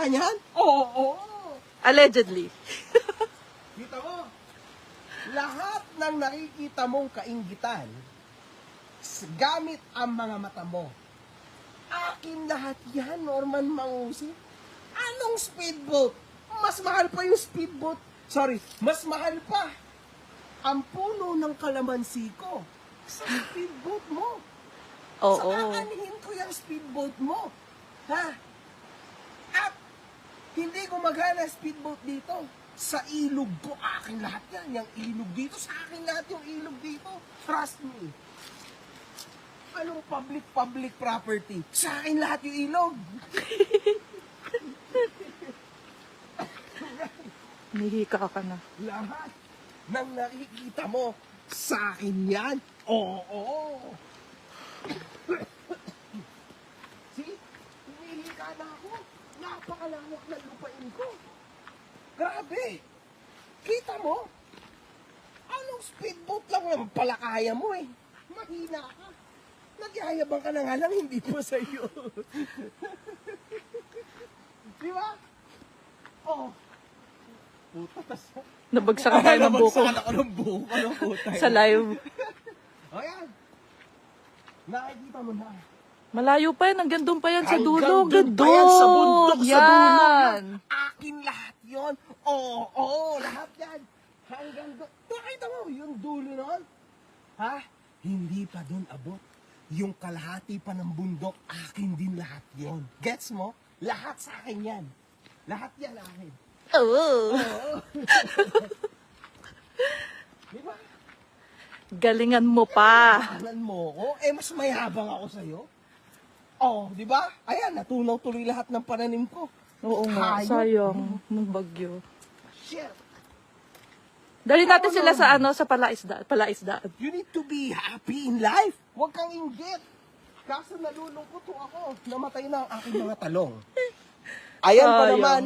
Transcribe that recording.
ka niyan? Oo. Allegedly. Kita mo, lahat ng nakikita mong kainggitan, gamit ang mga mata mo. Akin lahat yan, Norman Mangusi. Anong speedboat? Mas mahal pa yung speedboat. Sorry, mas mahal pa ang puno ng kalamansi ko sa speedboat mo. Oo. Sa aanhin ko yung speedboat mo. Ha? At hindi gumagana speedboat dito. Sa ilog ko, akin lahat yan. Yung ilog dito, sa akin lahat yung ilog dito. Trust me. Anong public property? Sa akin lahat yung ilog. Nihika ka na. Lahat ng nakikita mo, sa akin yan. Oo. See? Hinihika na ako. Napakalawak ng lupain ko. Grabe. Kita mo? Anong speedboat lang naman pala kaya mo eh. Mahina ka. Nagyayabang ka na nga lang, hindi po sa'yo. Di ba? Oh. Puta, tas... Nabagsakan tayo ng buko. Nabagsakan ako ng buko. Ano, puta? Sa live. O yan. Nakikita mo na. Malayo pa yan. Hanggang doon pa yan sa dulo. Hanggang Hanggang doon pa yan sa bundok, doon. sa dulo. Yan. Akin lahat yon. Oo, lahat yan. Hanggang doon. Nakita mo, yung dulo nun. Ha? Hindi pa doon abot. Yung kalahati pa ng bundok, akin din lahat yon. Gets mo? Lahat sa akin yan. Lahat yan akin. Oo. Di ba? Galingan mo pa. Kahanan mo ko, mas mayabang ako sa'yo. Oh, di ba? Ayan, natunaw tuloy lahat ng pananim ko. Oo nga. Hayop. Sayang. Ng bagyo. Shit. Dali natin sila sa sa palaisdaan. You need to be happy in life. Huwag kang inggit. Kaso nalulungkot ako. Namatay na ang aking mga talong. Ayan pa Sayang. naman,